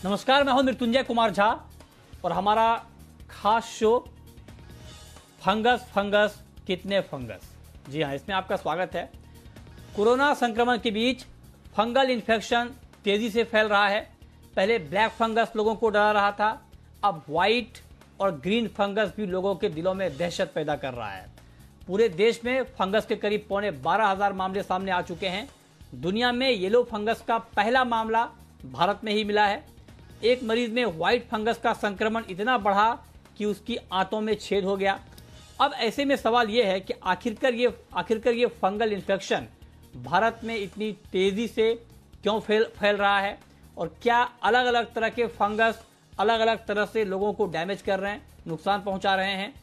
नमस्कार, मैं हूं मृत्युंजय कुमार झा और हमारा खास शो फंगस कितने फंगस। जी हां, इसमें आपका स्वागत है। कोरोना संक्रमण के बीच फंगल इन्फेक्शन तेजी से फैल रहा है। पहले ब्लैक फंगस लोगों को डरा रहा था, अब व्हाइट और ग्रीन फंगस भी लोगों के दिलों में दहशत पैदा कर रहा है। पूरे देश में फंगस के करीब 12,500 मामले सामने आ चुके हैं। दुनिया में येलो फंगस का पहला मामला भारत में ही मिला है। एक मरीज में व्हाइट फंगस का संक्रमण इतना बढ़ा कि उसकी आंतों में छेद हो गया। अब ऐसे में सवाल यह है कि आखिरकार ये फंगल इन्फेक्शन भारत में इतनी तेजी से क्यों फैल रहा है और क्या अलग अलग तरह के फंगस अलग अलग तरह से लोगों को डैमेज कर रहे हैं, नुकसान पहुंचा रहे हैं।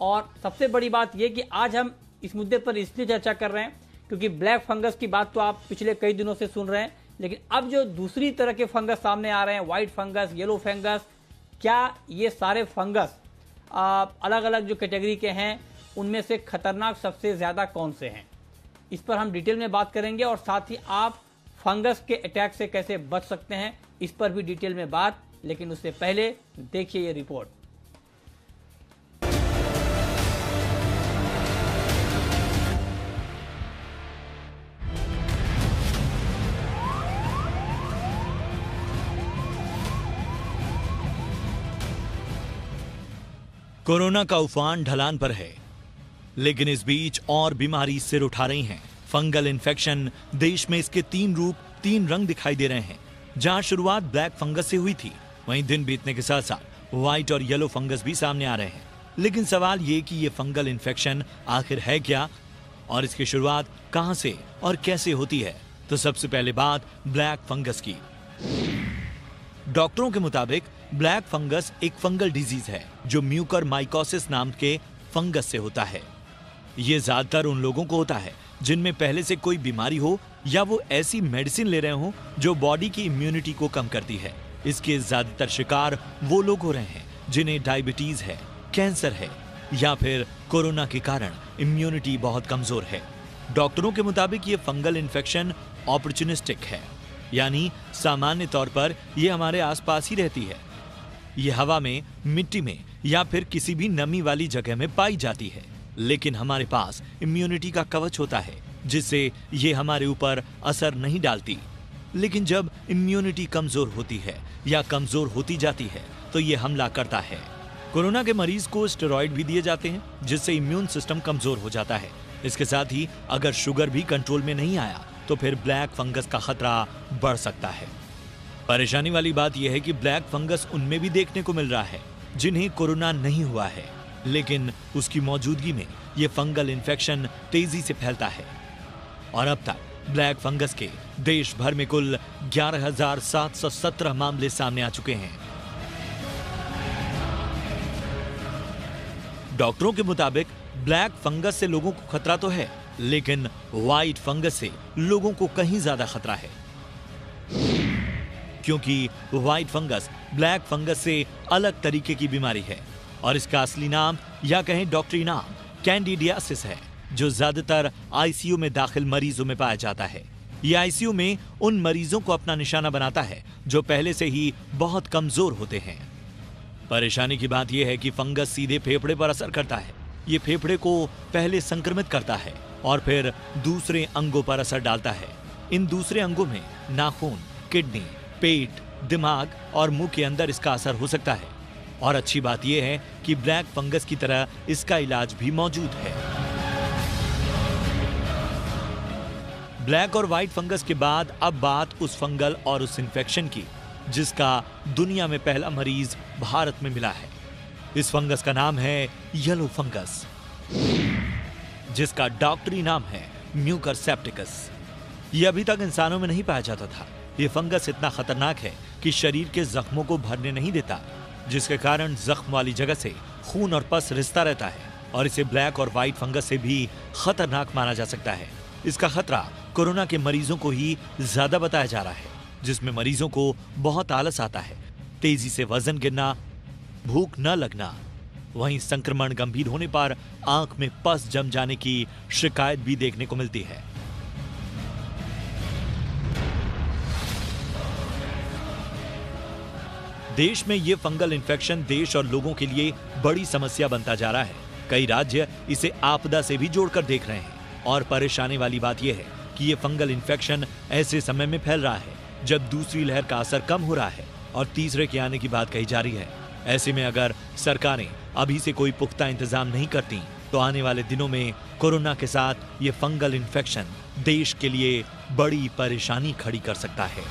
और सबसे बड़ी बात यह कि आज हम इस मुद्दे पर इसलिए चर्चा कर रहे हैं क्योंकि ब्लैक फंगस की बात तो आप पिछले कई दिनों से सुन रहे हैं, लेकिन अब जो दूसरी तरह के फंगस सामने आ रहे हैं, व्हाइट फंगस, येलो फंगस, क्या ये सारे फंगस अलग अलग जो कैटेगरी के हैं उनमें से खतरनाक सबसे ज़्यादा कौन से हैं, इस पर हम डिटेल में बात करेंगे। और साथ ही आप फंगस के अटैक से कैसे बच सकते हैं इस पर भी डिटेल में बात। लेकिन उससे पहले देखिए ये रिपोर्ट। कोरोना का उफान ढलान पर है, लेकिन इस बीच और बीमारी सिर उठा रही हैं। फंगल इन्फेक्शन देश में इसके 3 रूप 3 रंग दिखाई दे रहे हैं। जहां शुरुआत ब्लैक फंगस से हुई थी, वहीं दिन बीतने के साथ साथ व्हाइट और येलो फंगस भी सामने आ रहे हैं। लेकिन सवाल ये कि ये फंगल इन्फेक्शन आखिर है क्या और इसकी शुरुआत कहां से और कैसे होती है। तो सबसे पहले बात ब्लैक फंगस की। डॉक्टरों के मुताबिक ब्लैक फंगस एक फंगल डिजीज है जो म्यूकर माइकोसिस नाम के फंगस से होता है। ये ज्यादातर उन लोगों को होता है जिनमें पहले से कोई बीमारी हो या वो ऐसी मेडिसिन ले रहे हो जो बॉडी की इम्यूनिटी को कम करती है। इसके ज्यादातर शिकार वो लोग हो रहे हैं जिन्हें डायबिटीज है, कैंसर है या फिर कोरोना के कारण इम्यूनिटी बहुत कमजोर है। डॉक्टरों के मुताबिक ये फंगल इन्फेक्शन ऑपर्चुनिस्टिक है, यानी सामान्य तौर पर यह हमारे आसपास ही रहती है। ये हवा में, मिट्टी में या फिर किसी भी नमी वाली जगह में पाई जाती है। लेकिन हमारे पास इम्यूनिटी का कवच होता है जिससे ये हमारे ऊपर असर नहीं डालती। लेकिन जब इम्यूनिटी कमजोर होती है या कमजोर होती जाती है तो ये हमला करता है। कोरोना के मरीज को स्टेरॉइड भी दिए जाते हैं जिससे इम्यून सिस्टम कमजोर हो जाता है। इसके साथ ही अगर शुगर भी कंट्रोल में नहीं आया तो फिर ब्लैक फंगस का खतरा बढ़ सकता है। परेशानी वाली बात यह है कि ब्लैक फंगस उनमें भी देखने को मिल रहा है जिन्हें कोरोना नहीं हुआ है, लेकिन उसकी मौजूदगी में यह फंगल इन्फेक्शन तेजी से फैलता है। और अब तक ब्लैक फंगस के देश भर में कुल 11,717 मामले सामने आ चुके हैं। डॉक्टरों के मुताबिक ब्लैक फंगस से लोगों को खतरा तो है, लेकिन व्हाइट फंगस से लोगों को कहीं ज्यादा खतरा है, क्योंकि व्हाइट फंगस ब्लैक फंगस से अलग तरीके की बीमारी है और इसका असली नाम या कहें डॉक्टरी नाम कैंडिडियासिस है, जो ज्यादातर आईसीयू में दाखिल मरीजों में पाया जाता है। यह आईसीयू में उन मरीजों को अपना निशाना बनाता है जो पहले से ही बहुत कमजोर होते हैं। परेशानी की बात यह है कि फंगस सीधे फेफड़े पर असर करता है। ये फेफड़े को पहले संक्रमित करता है और फिर दूसरे अंगों पर असर डालता है। इन दूसरे अंगों में नाखून, किडनी, पेट, दिमाग और मुंह के अंदर इसका असर हो सकता है। और अच्छी बात यह है कि ब्लैक फंगस की तरह इसका इलाज भी मौजूद है। ब्लैक और व्हाइट फंगस के बाद अब बात उस फंगल और उस इन्फेक्शन की जिसका दुनिया में पहला मरीज भारत में मिला है। इस फंगस का नाम है येलो फंगस, जिसका डॉक्टरी नाम है म्यूकर सेप्टिकस। यह अभी तक इंसानों में नहीं पाया जाता था। यह फंगस इतना खतरनाक है कि शरीर के जख्मों को भरने नहीं देता, जिसके कारण जख्म वाली जगह से खून और पस रिसता रहता है और इसे ब्लैक और व्हाइट फंगस से भी खतरनाक माना जा सकता है। इसका खतरा कोरोना के मरीजों को ही ज्यादा बताया जा रहा है, जिसमें मरीजों को बहुत आलस आता है, तेजी से वजन गिरना, भूख न लगना। वहीं संक्रमण गंभीर होने पर आंख में पस जम जाने की शिकायत भी देखने को मिलती है। देश में ये फंगल इन्फेक्शन देश और लोगों के लिए बड़ी समस्या बनता जा रहा है। कई राज्य इसे आपदा से भी जोड़कर देख रहे हैं और परेशानी वाली बात यह है कि ये फंगल इन्फेक्शन ऐसे समय में फैल रहा है जब दूसरी लहर का असर कम हो रहा है और तीसरे के आने की बात कही जा रही है। ऐसे में अगर सरकारें अभी से कोई पुख्ता इंतजाम नहीं करती तो आने वाले दिनों में कोरोना के साथ ये फंगल इन्फेक्शन देश के लिए बड़ी परेशानी खड़ी कर सकता है।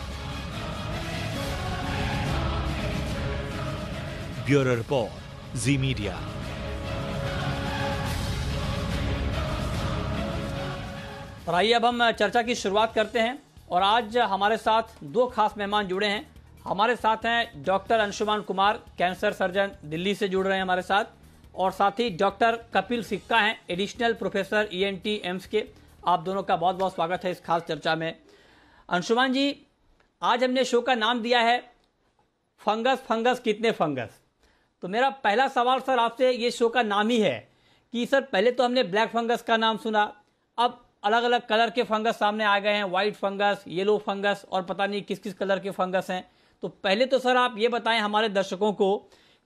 ब्यूरो रिपोर्ट, जी मीडिया। और आइए अब हम चर्चा की शुरुआत करते हैं और आज हमारे साथ दो खास मेहमान जुड़े हैं। हमारे साथ हैं doctor Anshuman Kumar, cancer surgeon, Delhi से जुड़ रहे हैं हमारे साथ, और साथ ही डॉक्टर कपिल सिक्का हैं, एडिशनल प्रोफेसर ईएनटी एम्स के। आप दोनों का बहुत बहुत स्वागत है इस खास चर्चा में। अंशुमान जी, आज हमने शो का नाम दिया है फंगस फंगस कितने फंगस। तो मेरा पहला सवाल सर आपसे, ये शो का नाम ही है कि सर पहले तो हमने ब्लैक फंगस का नाम सुना, अब अलग अलग कलर के फंगस सामने आ गए हैं, व्हाइट फंगस, येलो फंगस और पता नहीं किस किस कलर के फंगस हैं। तो पहले तो सर आप ये बताएं हमारे दर्शकों को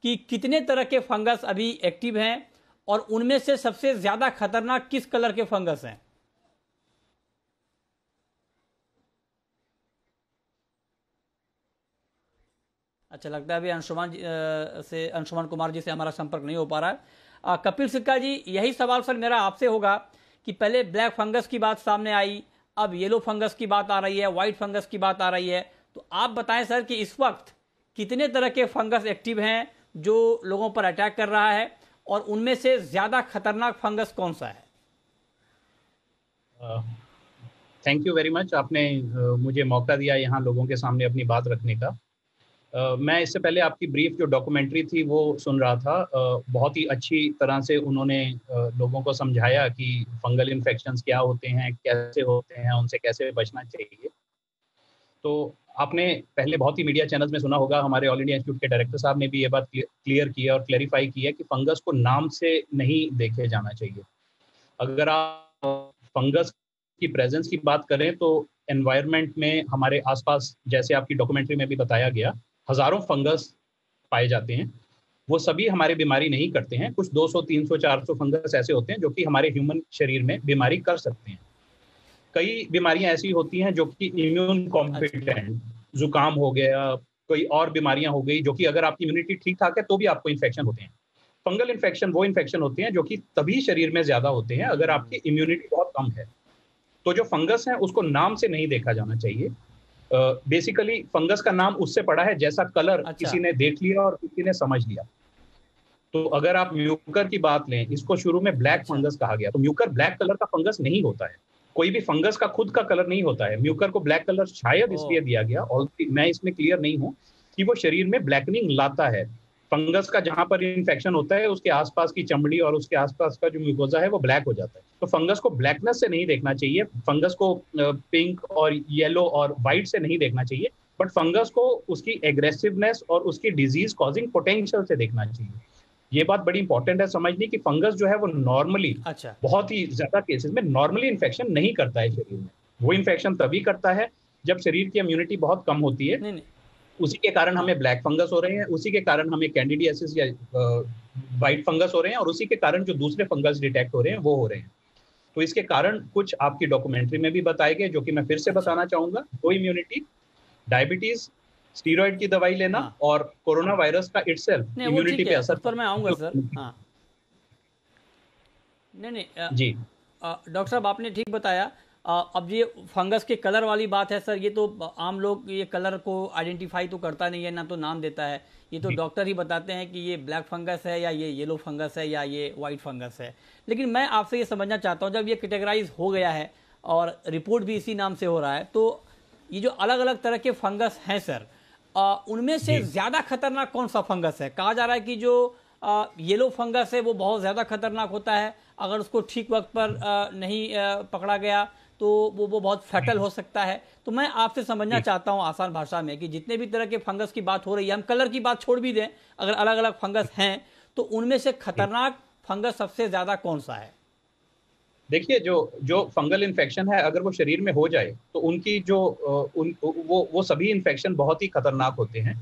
कि कितने तरह के फंगस अभी एक्टिव हैं और उनमें से सबसे ज्यादा खतरनाक किस कलर के फंगस हैं। अच्छा, लगता है अभी अंशुमान कुमार जी से हमारा संपर्क नहीं हो पा रहा है। कपिल सिक्का जी, यही सवाल सर मेरा आपसे होगा कि पहले ब्लैक फंगस की बात सामने आई, अब येलो फंगस की बात आ रही है, व्हाइट फंगस की बात आ रही है। तो आप बताएं सर कि इस वक्त कितने तरह के फंगस एक्टिव हैं जो लोगों पर अटैक कर रहा है और उनमें से ज्यादा खतरनाक फंगस कौन सा है। थैंक यू वेरी मच, आपने मुझे मौका दिया यहाँ लोगों के सामने अपनी बात रखने का। मैं इससे पहले आपकी ब्रीफ जो डॉक्यूमेंट्री थी वो सुन रहा था। बहुत ही अच्छी तरह से उन्होंने लोगों को समझाया कि फंगल इन्फेक्शंस क्या होते हैं, कैसे होते हैं, उनसे कैसे बचना चाहिए। तो आपने पहले बहुत ही मीडिया चैनल्स में सुना होगा, हमारे ऑल इंडिया इंस्टीट्यूट के डायरेक्टर साहब ने भी ये बात क्लियर की है और क्लैरिफाई की है कि फंगस को नाम से नहीं देखे जाना चाहिए। अगर आप फंगस की प्रेजेंस की बात करें तो एनवायरनमेंट में हमारे आसपास, जैसे आपकी डॉक्यूमेंट्री में भी बताया गया, हजारों फंगस पाए जाते हैं। वो सभी हमारे बीमारी नहीं करते हैं। कुछ 200, 300, 400 फंगस ऐसे होते हैं जो कि हमारे ह्यूमन शरीर में बीमारी कर सकते हैं। कई बीमारियां ऐसी होती हैं जो कि इम्यून कॉम्पिटेंट, जुकाम हो गया, कोई और बीमारियां हो गई जो कि अगर आपकी इम्यूनिटी ठीक ठाक है तो भी आपको इन्फेक्शन होते हैं। फंगल इन्फेक्शन वो इन्फेक्शन होते हैं जो कि तभी शरीर में ज्यादा होते हैं अगर आपकी इम्यूनिटी बहुत कम है। तो जो फंगस है उसको नाम से नहीं देखा जाना चाहिए। बेसिकली फंगस का नाम उससे पड़ा है जैसा कलर किसी ने देख लिया और किसी ने समझ लिया। तो अगर आप म्यूकर की बात लें, इसको शुरू में ब्लैक फंगस कहा गया। तो म्यूकर ब्लैक कलर का फंगस नहीं होता है, कोई भी फंगस का खुद का कलर नहीं होता है। म्यूकर को ब्लैक कलर शायद इसलिए दिया गया, और मैं इसमें क्लियर नहीं हूं, कि वो शरीर में ब्लैकनिंग लाता है। फंगस का जहां पर इन्फेक्शन होता है उसके आसपास की चमड़ी और उसके आसपास का जो म्यूकोजा है वो ब्लैक हो जाता है। तो फंगस को ब्लैकनेस से नहीं देखना चाहिए, फंगस को पिंक और येलो और व्हाइट से नहीं देखना चाहिए, बट फंगस को उसकी एग्रेसिवनेस और उसकी डिजीज कॉजिंग पोटेंशियल से देखना चाहिए। ये बात बड़ी इंपॉर्टेंट है समझनी कि फंगस जो है वो नॉर्मली, बहुत ही ज्यादा केसेस में नॉर्मली इन्फेक्शन नहीं करता है शरीर में। वो इन्फेक्शन तभी करता है जब शरीर की इम्यूनिटी बहुत कम होती है। नहीं। उसी के कारण हमें ब्लैक फंगस हो रहे हैं, उसी के कारण हमें कैंडिडियासिस या व्हाइट फंगस हो रहे हैं, और उसी के कारण जो दूसरे फंगस डिटेक्ट हो रहे हैं वो हो रहे हैं। तो इसके कारण कुछ आपकी डॉक्यूमेंट्री में भी बताए गए, जो कि मैं फिर से बताना चाहूंगा। लो इम्यूनिटी, डायबिटीज, स्टीरॉइड की दवाई लेना, और कोरोना वायरस का इटसेल्फ इम्यूनिटी पे असर। पर मैं आऊंगा सर। हाँ, नहीं जी डॉक्टर साहब आपने ठीक बताया। अब ये फंगस के कलर वाली बात है सर, ये तो आम लोग ये कलर को आइडेंटिफाई तो करता नहीं है, ना तो नाम देता है। ये तो डॉक्टर ही बताते हैं कि ये ब्लैक फंगस है या ये येलो फंगस है या ये व्हाइट फंगस है। लेकिन मैं आपसे ये समझना चाहता हूँ, जब ये कैटेगराइज हो गया है और रिपोर्ट भी इसी नाम से हो रहा है, तो ये जो अलग अलग तरह के फंगस हैं सर, उनमें से ज्यादा खतरनाक कौन सा फंगस है? कहा जा रहा है कि जो येलो फंगस है वो बहुत ज्यादा खतरनाक होता है, अगर उसको ठीक वक्त पर नहीं पकड़ा गया तो वो बहुत फैटल हो सकता है। तो मैं आपसे समझना चाहता हूं आसान भाषा में कि जितने भी तरह के फंगस की बात हो रही है, हम कलर की बात छोड़ भी दें, अगर अलग अलग फंगस हैं तो उनमें से खतरनाक फंगस सबसे ज्यादा कौन सा है? देखिए, जो फंगल इन्फेक्शन है अगर वो शरीर में हो जाए तो उनकी जो वो सभी इन्फेक्शन बहुत ही खतरनाक होते हैं।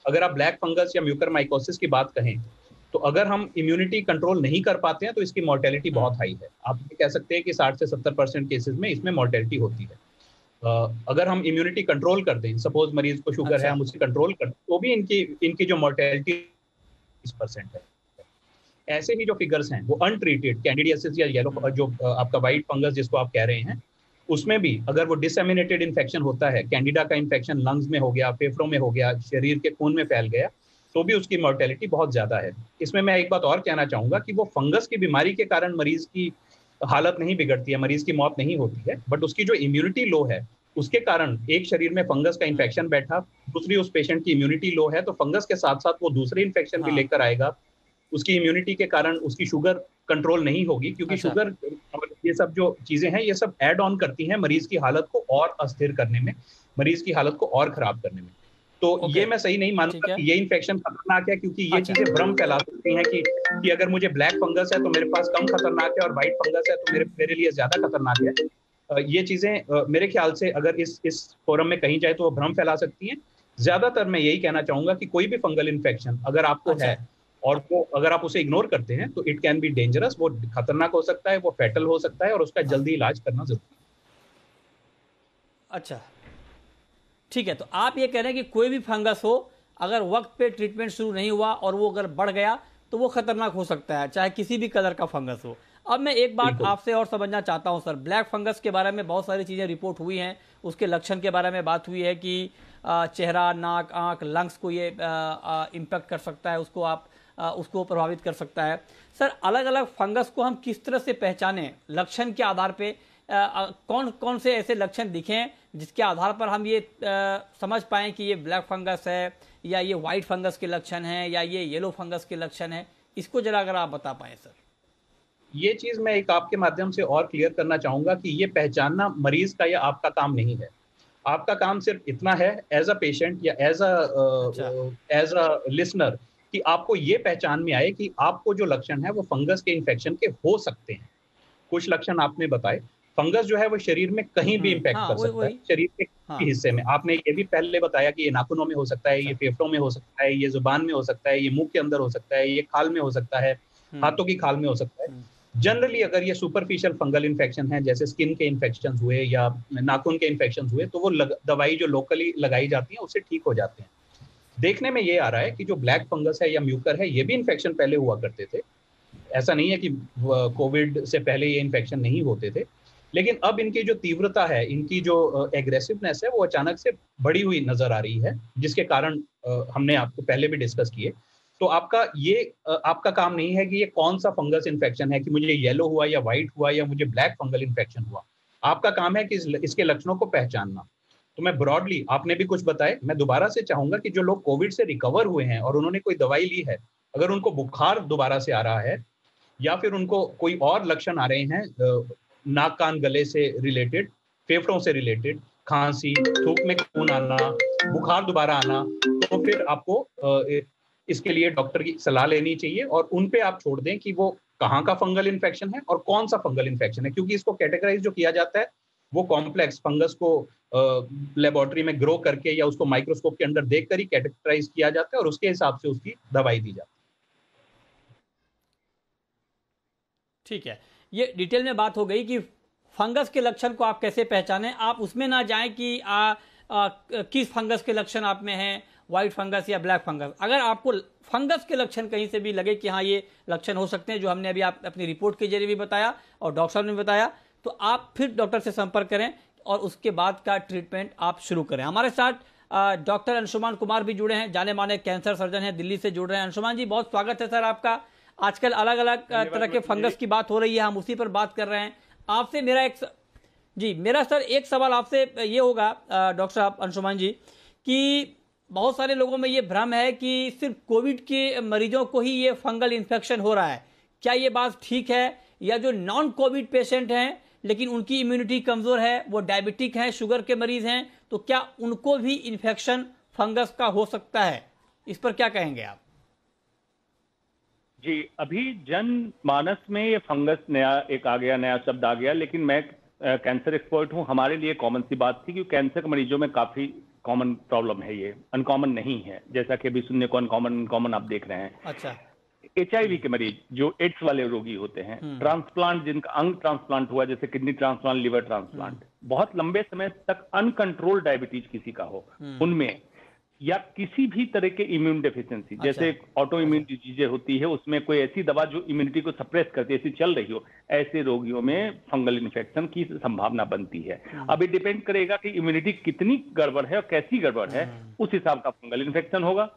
अगर आप ब्लैक फंगस या म्यूकरमाइकोसिस की बात कहें, तो अगर हम इम्यूनिटी कंट्रोल नहीं कर पाते हैं तो इसकी मॉर्टेलिटी बहुत हाई है। आप ये कह सकते हैं कि 60 से 70% केसेस में इसमें मॉर्टेलिटी होती है। अगर हम इम्यूनिटी कंट्रोल कर दें, सपोज मरीज को शुगर है, हम उसे कंट्रोल कर दें, तो भी इनकी जो मॉर्टेलिटी 20% है। ऐसे ही जो फिगर्स हैं वो अनट्रीटेड कैंडिडियासिस या येलो जो आपका व्हाइट फंगस जिसको आप कह रहे हैं, उसमें भी अगर वो डिसेमिनेटेड इन्फेक्शन होता है, कैंडिडा का इन्फेक्शन लंग्स में हो गया, फेफड़ों में हो गया, शरीर के खून में फैल गया, तो भी उसकी मॉर्टेलिटी बहुत ज्यादा है। इसमें मैं एक बात और कहना चाहूंगा कि वो फंगस की बीमारी के कारण मरीज की हालत नहीं बिगड़ती है, मरीज की मौत नहीं होती है, बट उसकी जो इम्यूनिटी लो है उसके कारण एक शरीर में फंगस का इन्फेक्शन बैठा, दूसरी उस पेशेंट की इम्यूनिटी लो है, तो फंगस के साथ साथ वो दूसरे इन्फेक्शन भी लेकर आएगा। उसकी इम्यूनिटी के कारण उसकी शुगर कंट्रोल नहीं होगी, क्योंकि शुगर और ये सब जो चीजें हैं ये सब ऐड ऑन करती हैं मरीज की हालत को और अस्थिर करने में, मरीज की हालत को और खराब करने में। तो ये मैं सही नहीं मानता कि ये इन्फेक्शन खतरनाक है, क्योंकि ये चीजें भ्रम फैला सकती हैं कि अगर मुझे ब्लैक फंगस है तो मेरे पास कम खतरनाक है और व्हाइट फंगस है तो मेरे लिए ज्यादा खतरनाक है। ये चीजें मेरे ख्याल से अगर इस फोरम में कही जाए तो वो भ्रम फैला सकती हैं। ज्यादातर मैं यही कहना चाहूंगा कि कोई भी फंगल इन्फेक्शन अगर आपको है और वो अगर आप उसे इग्नोर करते हैं तो इट कैन बी डेंजरस, वो खतरनाक हो सकता है, वो फैटल हो सकता है और उसका जल्दी इलाज करना जरूरी है। अच्छा, ठीक है। तो आप ये कह रहे हैं कि कोई भी फंगस हो, अगर वक्त पे ट्रीटमेंट शुरू नहीं हुआ और वो अगर बढ़ गया तो वो खतरनाक हो सकता है, चाहे किसी भी कलर का फंगस हो। अब मैं एक बात आपसे और समझना चाहता हूं सर, ब्लैक फंगस के बारे में बहुत सारी चीज़ें रिपोर्ट हुई हैं, उसके लक्षण के बारे में बात हुई है कि चेहरा, नाक, आंख, लंग्स को ये इम्पेक्ट कर सकता है, उसको प्रभावित कर सकता है। सर, अलग अलग फंगस को हम किस तरह से पहचानें, लक्षण के आधार पे कौन कौन से ऐसे लक्षण दिखें जिसके आधार पर हम ये समझ पाएं कि ये ब्लैक फंगस है या ये व्हाइट फंगस के लक्षण हैं या ये येलो फंगस के लक्षण हैं, इसको जरा अगर आप बता पाएं सर। ये चीज मैं एक आपके माध्यम से और क्लियर करना चाहूंगा कि ये पहचानना मरीज का या आपका काम नहीं है। आपका काम सिर्फ इतना है एज अ पेशेंट या एज अ लिसनर कि आपको ये पहचान में आए कि आपको जो लक्षण है वो फंगस के इन्फेक्शन के हो सकते हैं। कुछ लक्षण आपने बताए। फंगस जो है वो शरीर में कहीं भी इम्पैक्ट कर सकता है, शरीर के किसी हिस्से में। आपने ये भी पहले बताया कि ये नाखूनों में हो सकता है, ये फेफड़ों में हो सकता है, ये जुबान में हो सकता है, ये मुंह के अंदर हो सकता है, ये खाल में हो सकता है, हाथों की खाल में हो सकता है। जनरली अगर ये सुपरफिशियल फंगल इन्फेक्शन है, जैसे स्किन के इन्फेक्शन हुए या नाखून के इन्फेक्शन हुए, तो वो दवाई जो लोकली लगाई जाती है उससे ठीक हो जाते हैं। देखने में ये आ रहा है कि जो ब्लैक फंगस है या म्यूकर है, ये भी इन्फेक्शन पहले हुआ करते थे। ऐसा नहीं है कि कोविड से पहले ये इन्फेक्शन नहीं होते थे, लेकिन अब इनकी जो तीव्रता है, इनकी जो एग्रेसिवनेस है, वो अचानक से बढ़ी हुई नजर आ रही है, जिसके कारण हमने आपको पहले भी डिस्कस किए। तो आपका काम नहीं है कि ये कौन सा फंगस इन्फेक्शन है, कि मुझे येलो हुआ या व्हाइट हुआ या मुझे ब्लैक फंगल इन्फेक्शन हुआ। आपका काम है कि इसके लक्षणों को पहचानना। तो मैं ब्रॉडली, आपने भी कुछ बताए, मैं दोबारा से चाहूंगा कि जो लोग कोविड से रिकवर हुए हैं और उन्होंने कोई दवाई ली है, अगर उनको बुखार दोबारा से आ रहा है या फिर उनको कोई और लक्षण आ रहे हैं नाक कान गले से रिलेटेड, फेफड़ों से रिलेटेड, खांसी, थूक में खून आना, बुखार दोबारा आना, तो फिर आपको इसके लिए डॉक्टर की सलाह लेनी चाहिए और उन पे आप छोड़ दें कि वो कहाँ का फंगल इन्फेक्शन है और कौन सा फंगल इन्फेक्शन है, क्योंकि इसको कैटेगराइज जो किया जाता है वो कॉम्प्लेक्स फंगस को लेबोरेटरी में ग्रो करके या उसको माइक्रोस्कोप के अंदर देखकर ही कैटेगराइज किया जाता है और उसके हिसाब से उसकी दवाई दी जाती है। ठीक है, ये डिटेल में बात हो गई कि फंगस के लक्षण को आप कैसे पहचानें। आप उसमें ना जाएं कि किस फंगस के लक्षण आप में हैं, व्हाइट फंगस या ब्लैक फंगस। अगर आपको फंगस के लक्षण कहीं से भी लगे कि हाँ ये लक्षण हो सकते हैं, जो हमने अभी आप अपनी रिपोर्ट के जरिए भी बताया और डॉक्टर साहब ने बताया, तो आप फिर डॉक्टर से संपर्क करें और उसके बाद का ट्रीटमेंट आप शुरू करें। हमारे साथ डॉक्टर अंशुमान कुमार भी जुड़े हैं, जाने माने कैंसर सर्जन हैं, दिल्ली से जुड़ रहे हैं। अंशुमान जी, बहुत स्वागत है सर आपका। आजकल अलग अलग तरह के फंगस की बात हो रही है, हम उसी पर बात कर रहे हैं। आपसे मेरा सर एक सवाल आपसे ये होगा डॉक्टर साहब, अंशुमान जी, कि बहुत सारे लोगों में ये भ्रम है कि सिर्फ कोविड के मरीजों को ही ये फंगल इन्फेक्शन हो रहा है। क्या ये बात ठीक है, या जो नॉन कोविड पेशेंट हैं लेकिन उनकी इम्यूनिटी कमजोर है, वो डायबिटिक हैं, शुगर के मरीज हैं, तो क्या उनको भी इन्फेक्शन फंगस का हो सकता है? इस पर क्या कहेंगे आप? जी, अभी जनमानस में ये फंगस नया शब्द आ गया, लेकिन मैं कैंसर एक्सपर्ट हूं, हमारे लिए कॉमन सी बात थी, क्योंकि कैंसर के मरीजों में काफी कॉमन प्रॉब्लम है, ये अनकॉमन नहीं है, जैसा कि अभी सुनने को अनकॉमन आप देख रहे हैं। अच्छा। HIV के मरीज जो एड्स वाले रोगी होते हैं, ट्रांसप्लांट, जिनका अंग ट्रांसप्लांट हुआ, जैसे किडनी ट्रांसप्लांट, लिवर ट्रांसप्लांट, बहुत लंबे समय तक अनकंट्रोल्ड डायबिटीज किसी का हो, उनमें, या किसी भी तरह के इम्यून डेफिशिएंसी, जैसे ऑटो इम्यून डिजीजें होती है, उसमें कोई ऐसी दवा जो इम्यूनिटी को सप्रेस करती है, ऐसी चल रही हो, ऐसे रोगियों में फंगल इन्फेक्शन की संभावना बनती है। अब ये डिपेंड करेगा कि इम्यूनिटी कितनी गड़बड़ है और कैसी गड़बड़ है, उस हिसाब का फंगल इन्फेक्शन होगा।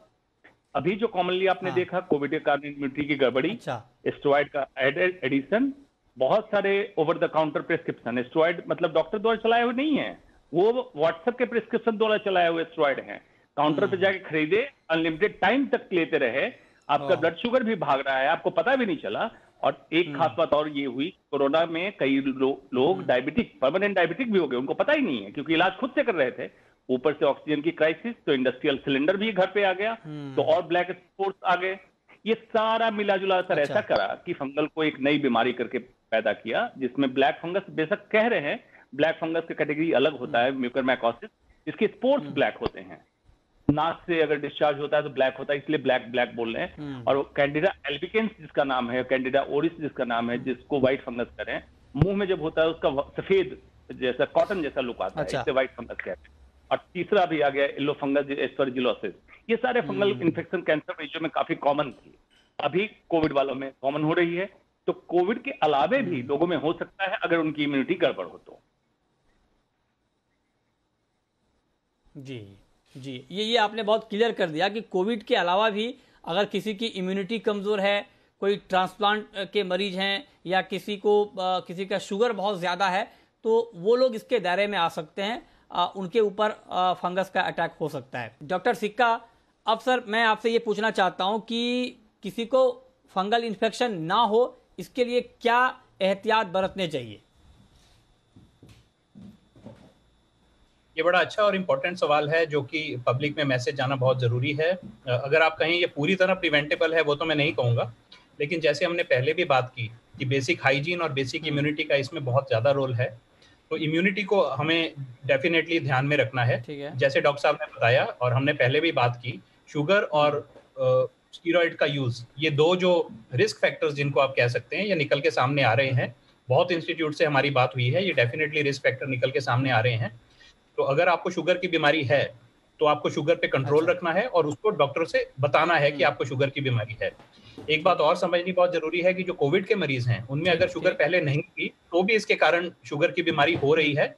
अभी जो कॉमनली आपने देखा कोविड के कारण इम्यूनिटी की गड़बड़ी, स्टेरॉइड का एडिशन, बहुत सारे over the counter prescription, steroid मतलब डॉक्टर द्वारा चलाए हुए नहीं है, वो व्हाट्सएप के प्रिस्क्रिप्शन द्वारा चलाए हुए स्टेरॉइड हैं, काउंटर पे जाके खरीदे, अनलिमिटेड टाइम तक लेते रहे, आपका ब्लड शुगर भी भाग रहा है, आपको पता भी नहीं चला। और एक खास बात और ये हुई, कोरोना में कई लोग डायबिटिक, परमानेंट डायबिटिक भी हो गए, उनको पता ही नहीं है, क्योंकि इलाज खुद से कर रहे थे। ऊपर से ऑक्सीजन की क्राइसिस, तो इंडस्ट्रियल सिलेंडर भी घर पे आ गया, तो और ब्लैक स्पॉट्स आ गए। ये सारा मिला जुला असर ऐसा करा कि फंगल को एक नई बीमारी करके पैदा किया, जिसमें ब्लैक फंगस, बेशक कह रहे हैं ब्लैक फंगस की कैटेगरी अलग होता है, म्यूकरमाइकोसिस, इसके स्पोर्स ब्लैक होते हैं, नाक से अगर डिस्चार्ज होता है तो ब्लैक होता है, इसलिए ब्लैक बोल रहे हैं। और कैंडिडा एल्बिकेंस जिसका नाम है, कैंडिडा ओरिस जिसका नाम है, जिसको व्हाइट फंगस कह रहे हैं, मुंह में जब होता है उसका सफेद जैसा कॉटन जैसा लुक आता है, इससे व्हाइट फंगस कहते हैं। और तीसरा भी आ गया येलो फंगस एस्परजिलोसिस। ये सारे फंगल इन्फेक्शन कैंसर मरीजों में काफी कॉमन थी, अभी कोविड वालों में कॉमन हो रही है। तो कोविड के अलावे भी लोगों में हो सकता है अगर उनकी इम्यूनिटी गड़बड़ हो तो। जी, ये आपने बहुत क्लियर कर दिया कि कोविड के अलावा भी अगर किसी की इम्यूनिटी कमज़ोर है, कोई ट्रांसप्लांट के मरीज हैं, या किसी का शुगर बहुत ज़्यादा है, तो वो लोग इसके दायरे में आ सकते हैं, उनके ऊपर फंगस का अटैक हो सकता है। डॉक्टर सिक्का, अब सर मैं आपसे ये पूछना चाहता हूँ कि किसी को फंगल इन्फेक्शन ना हो, इसके लिए क्या एहतियात बरतने चाहिए? ये बड़ा अच्छा और इम्पोर्टेंट सवाल है, जो कि पब्लिक में मैसेज जाना बहुत ज़रूरी है। अगर आप कहें ये पूरी तरह प्रिवेंटेबल है, वो तो मैं नहीं कहूँगा, लेकिन जैसे हमने पहले भी बात की कि बेसिक हाइजीन और बेसिक इम्यूनिटी का इसमें बहुत ज़्यादा रोल है, तो इम्यूनिटी को हमें डेफिनेटली ध्यान में रखना है। जैसे डॉक्टर साहब ने बताया और हमने पहले भी बात की, शुगर और स्टीरॉइड का यूज़, ये दो जो रिस्क फैक्टर्स जिनको आप कह सकते हैं, ये निकल के सामने आ रहे हैं। बहुत इंस्टीट्यूट से हमारी बात हुई है, ये डेफिनेटली रिस्क फैक्टर निकल के सामने आ रहे हैं। तो अगर आपको शुगर की बीमारी है तो आपको शुगर पे कंट्रोल रखना है और उसको डॉक्टर से बताना है कि आपको शुगर की बीमारी है। एक बात और समझनी बहुत जरूरी है कि जो कोविड के मरीज हैं, उनमें अगर शुगर पहले नहीं थी तो भी इसके कारण शुगर की बीमारी हो रही है।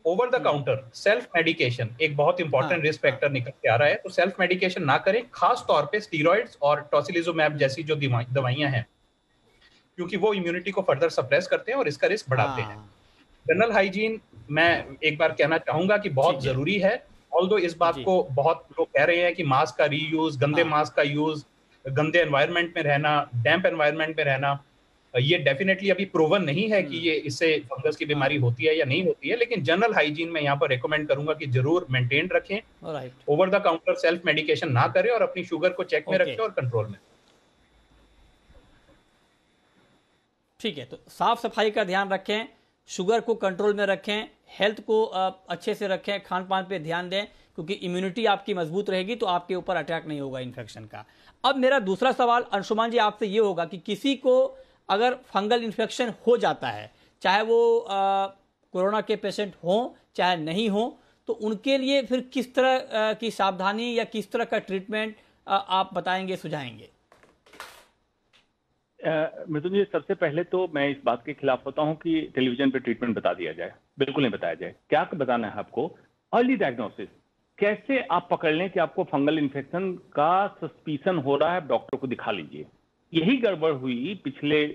Over the counter self medication एक बहुत इंपॉर्टेंट रिस्क फैक्टर निकल के आ रहा है, तो सेल्फ मेडिकेशन ना करें, खास तौर पे स्टीरॉइड्स और टोसिलिजुमैब जैसी जो दवाइयां हैं, क्योंकि वो इम्यूनिटी को फर्दर सप्रेस करते हैं और इसका रिस्क बढ़ाते हैं। जनरल हाइजीन मैं एक बार कहना चाहूंगा कि बहुत जरूरी है, ऑल्दो इस बात को बहुत लोग कह रहे हैं कि मास्क का रीयूज, गंदे मास्क का यूज, गंदे एनवायरनमेंट में रहना, डैम्प एनवायरनमेंट में रहना, ये डेफिनेटली अभी प्रूवन नहीं है कि ये इससे फंगस की बीमारी होती है या नहीं होती है, लेकिन जनरल हाइजीन में यहाँ पर रिकमेंड करूंगा कि जरूर मेंटेन रखें, over the counter self medication ना करें और अपनी शुगर को चेक में रखें और कंट्रोल में। ठीक है, तो साफ सफाई का ध्यान रखें, शुगर को कंट्रोल में रखें, हेल्थ को अच्छे से रखें, खान पान पे ध्यान दें, क्योंकि इम्यूनिटी आपकी मजबूत रहेगी तो आपके ऊपर अटैक नहीं होगा इन्फेक्शन का। अब मेरा दूसरा सवाल अंशुमान जी आपसे ये होगा कि किसी को अगर फंगल इन्फेक्शन हो जाता है, चाहे वो कोरोना के पेशेंट हों चाहे नहीं हों, तो उनके लिए फिर किस तरह की सावधानी या किस तरह का ट्रीटमेंट आप बताएंगे, सुझाएंगे? मिथुन जी, सबसे पहले तो मैं इस बात के खिलाफ होता हूं कि टेलीविजन पे ट्रीटमेंट बता दिया जाए, बिल्कुल नहीं बताया जाए। क्या बताना है आपको? अर्ली डायग्नोसिस, कैसे आप पकड़ लें कि आपको फंगल इन्फेक्शन का सस्पिशन हो रहा है, डॉक्टर को दिखा लीजिए। यही गड़बड़ हुई पिछले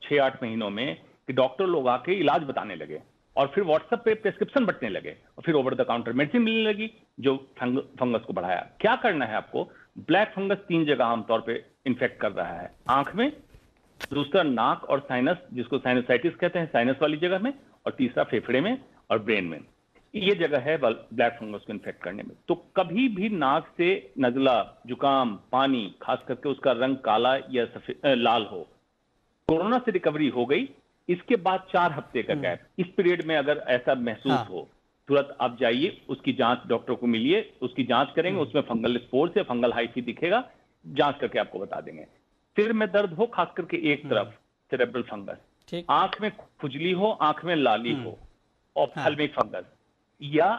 6-8 महीनों में कि डॉक्टर लोग आके इलाज बताने लगे और फिर व्हाट्सएप पे प्रिस्क्रिप्शन बंटने लगे और फिर ओवर द काउंटर मेडिसिन मिलने लगी जो फंगस को बढ़ाया। क्या करना है आपको? ब्लैक फंगस 3 जगह आमतौर पे इन्फेक्ट कर रहा है, आंख में, दूसरा नाक और साइनस जिसको साइनोसाइटिस कहते हैं, साइनस वाली जगह में, और तीसरा फेफड़े में और ब्रेन में। ये जगह है ब्लैक फंगस को इन्फेक्ट करने में। तो कभी भी नाक से नजला, जुकाम, पानी, खास करके उसका रंग काला या लाल हो, कोरोना से रिकवरी हो गई, इसके बाद 4 हफ्ते का गैप, इस पीरियड में अगर ऐसा महसूस हो तुरंत आप जाइए, उसकी जांच, डॉक्टर को मिलिए, उसकी जांच करेंगे, उसमें फंगल स्पोर्स है, फंगल हाइफी दिखेगा, जांच करके आपको बता देंगे। सिर में दर्द हो, खास करके एक तरफ सेरेब्रल फंगस, आंख में खुजली हो, आंख में लाली हो, ऑप्थेल्मिक फंगस, या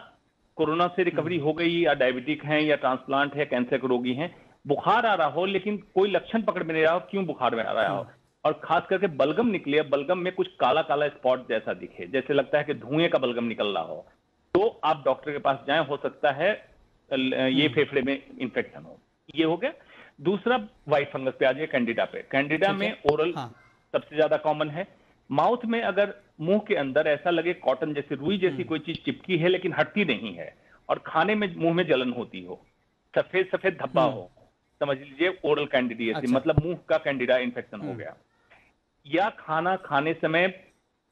कोरोना से रिकवरी हो गई, या डायबिटिक हैं, या ट्रांसप्लांट है, कैंसर के रोगी हैं, बुखार आ रहा हो लेकिन कोई लक्षण पकड़ में नहीं रहा हो, क्यों बुखार में आ रहा हो, और खास करके बलगम निकले, बलगम में कुछ काला काला स्पॉट जैसा दिखे, जैसे लगता है कि धुएं का बलगम निकल रहा हो, तो आप डॉक्टर के पास जाएं, हो सकता है ये फेफड़े में इंफेक्शन हो। ये हो गया। दूसरा व्हाइट फंगस पे आ जाए, कैंडिडा पे। कैंडिडा में ओरल सबसे ज्यादा कॉमन है। माउथ में अगर मुंह के अंदर ऐसा लगे कॉटन जैसे, रुई जैसी कोई चीज चिपकी है लेकिन हटती नहीं है, और खाने में मुंह में जलन होती हो, सफेद सफेद धब्बा हो, समझ लीजिए ओरल कैंडिडियासिस, मतलब मुंह का कैंडिडा इन्फेक्शन हो गया। या खाना खाने समय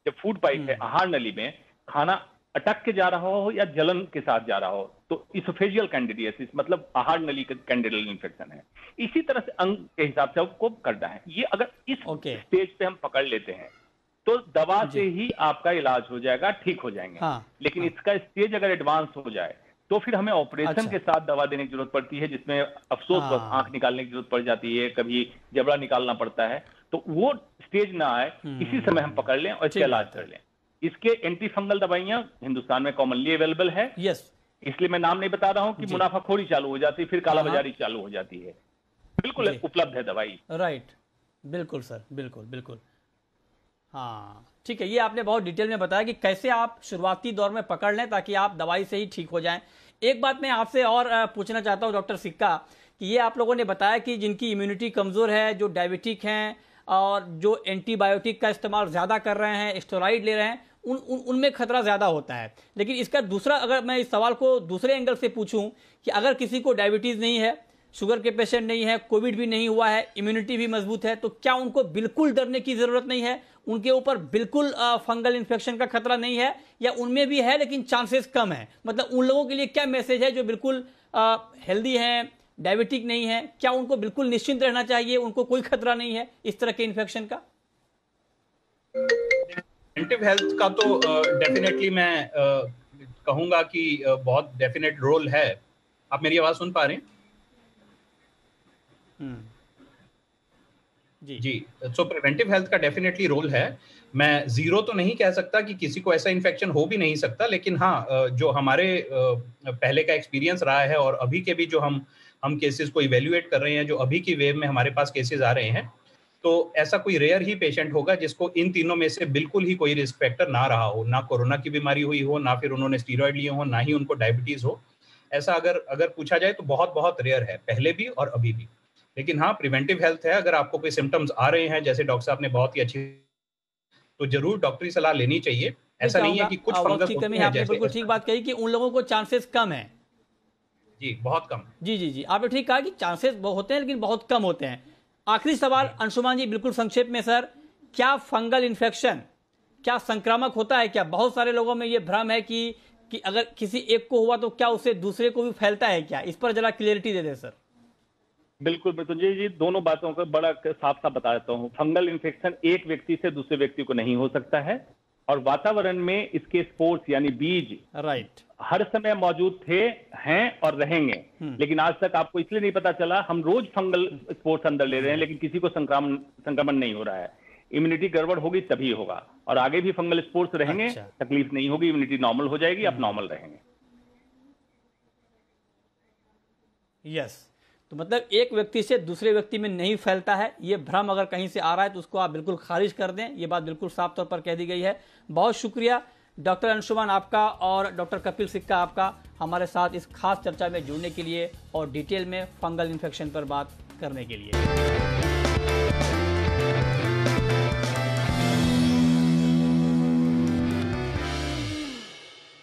जब फूड पाइप है, आहार नली में खाना अटक के जा रहा हो या जलन के साथ जा रहा हो, तो इसोफेजियल कैंडिडियासिस, मतलब आहार नली का कैंडिडल इन्फेक्शन है। इसी तरह से अंग के हिसाब से आपको करना है। ये अगर इस स्टेज पे हम पकड़ लेते हैं तो दवा से ही आपका इलाज हो जाएगा, ठीक हो जाएंगे। लेकिन इसका स्टेज अगर एडवांस हो जाए तो फिर हमें ऑपरेशन के साथ दवा देने की जरूरत पड़ती है, जिसमें अफसोस आंख निकालने की जरूरत पड़ जाती है, कभी जबड़ा निकालना पड़ता है। तो वो स्टेज ना आए, इसी समय हम पकड़ लें और इसका इलाज कर लें। इसके एंटी फंगल दवाइयां हिंदुस्तान में कॉमनली अवेलेबल है। इसलिए मैं नाम नहीं बता रहा हूं कि मुनाफाखोरी चालू हो जाती है, फिर कालाबाजारी चालू हो जाती है। बिल्कुल उपलब्ध है दवाई। राइट, बिल्कुल सर, बिल्कुल बिल्कुल। हाँ ठीक है, ये आपने बहुत डिटेल में बताया कि कैसे आप शुरुआती दौर में पकड़ लें ताकि आप दवाई से ही ठीक हो जाएं। एक बात मैं आपसे और पूछना चाहता हूं डॉक्टर सिक्का, कि ये आप लोगों ने बताया कि जिनकी इम्यूनिटी कमज़ोर है, जो डायबिटिक हैं और जो एंटीबायोटिक का इस्तेमाल ज़्यादा कर रहे हैं, स्टेरॉइड ले रहे हैं, उनमें खतरा ज़्यादा होता है। लेकिन इसका दूसरा, अगर मैं इस सवाल को दूसरे एंगल से पूछूं कि अगर किसी को डायबिटीज़ नहीं है, शुगर के पेशेंट नहीं है, कोविड भी नहीं हुआ है, इम्यूनिटी भी मजबूत है, तो क्या उनको बिल्कुल डरने की ज़रूरत नहीं है? उनके ऊपर बिल्कुल फंगल इन्फेक्शन का खतरा नहीं है, या उनमें भी है लेकिन चांसेस कम है? मतलब उन लोगों के लिए क्या मैसेज है जो बिल्कुल हेल्दी हैं, डायबिटिक नहीं है? क्या उनको बिल्कुल निश्चिंत रहना चाहिए, उनको कोई खतरा नहीं है इस तरह के इन्फेक्शन का? प्रिवेंटिव हेल्थ का तो डेफिनेटली मैं कहूंगा कि बहुत डेफिनेट रोल है। आप मेरी आवाज सुन पा रहे हैं? जी, सो प्रिवेंटिव हेल्थ का डेफिनेटली रोल है। मैं जीरो तो नहीं कह सकता कि किसी को ऐसा इन्फेक्शन हो भी नहीं सकता, लेकिन हाँ, जो हमारे पहले का एक्सपीरियंस रहा है और अभी के भी जो हम केसेस को इवेल्युएट कर रहे हैं, जो अभी की वेव में हमारे पास केसेस आ रहे हैं, तो ऐसा कोई रेयर ही पेशेंट होगा जिसको इन तीनों में से बिल्कुल ही कोई रिस्क फैक्टर ना रहा हो, ना कोरोना की बीमारी हुई हो, ना फिर उन्होंने स्टीरॉयड लिए हो, ना ही उनको डायबिटीज हो। ऐसा अगर पूछा जाए तो बहुत बहुत रेयर है, पहले भी और अभी भी। लेकिन हाँ, प्रिवेंटिव हेल्थ है। अगर आपको कोई सिम्टम्स आ रहे हैं, जैसे डॉक्टर साहब ने बहुत ही अच्छी, तो जरूर डॉक्टरी सलाह लेनी चाहिए। ऐसा नहीं है कि कुछ फंगस होते हैं, आपने बिल्कुल ठीक बात कही कि उन लोगों को चांसेस कम है। जी, बहुत कम। जी, आपने ठीक कहा कि चांसेस होते हैं लेकिन बहुत कम होते हैं। आखिरी सवाल अंशुमान जी, बिल्कुल संक्षेप में सर, क्या फंगल इन्फेक्शन क्या संक्रामक होता है? क्या बहुत सारे लोगों में ये भ्रम है कि अगर किसी एक को हुआ तो क्या उससे दूसरे को भी फैलता है क्या? इस पर जरा क्लियरिटी दे दे सर। बिल्कुल मृत्युंजय जी, दोनों बातों को बड़ा साफ साफ बता देता हूँ। फंगल इन्फेक्शन एक व्यक्ति से दूसरे व्यक्ति को नहीं हो सकता है, और वातावरण में इसके स्पोर्स यानी बीज राइट हर समय मौजूद थे, हैं और रहेंगे। लेकिन आज तक आपको इसलिए नहीं पता चला। हम रोज फंगल स्पोर्स अंदर ले रहे हैं, लेकिन किसी को संक्रमण नहीं हो रहा है। इम्यूनिटी गड़बड़ होगी तभी होगा, और आगे भी फंगल स्पोर्स रहेंगे। तकलीफ नहीं होगी, इम्यूनिटी नॉर्मल हो जाएगी, आप नॉर्मल रहेंगे। यस, तो मतलब एक व्यक्ति से दूसरे व्यक्ति में नहीं फैलता है। ये भ्रम अगर कहीं से आ रहा है तो उसको आप बिल्कुल खारिज कर दें। ये बात बिल्कुल साफ तौर पर कह दी गई है। बहुत शुक्रिया डॉक्टर अंशुमान आपका और डॉक्टर कपिल सिक्का आपका हमारे साथ इस खास चर्चा में जुड़ने के लिए और डिटेल में फंगल इन्फेक्शन पर बात करने के लिए।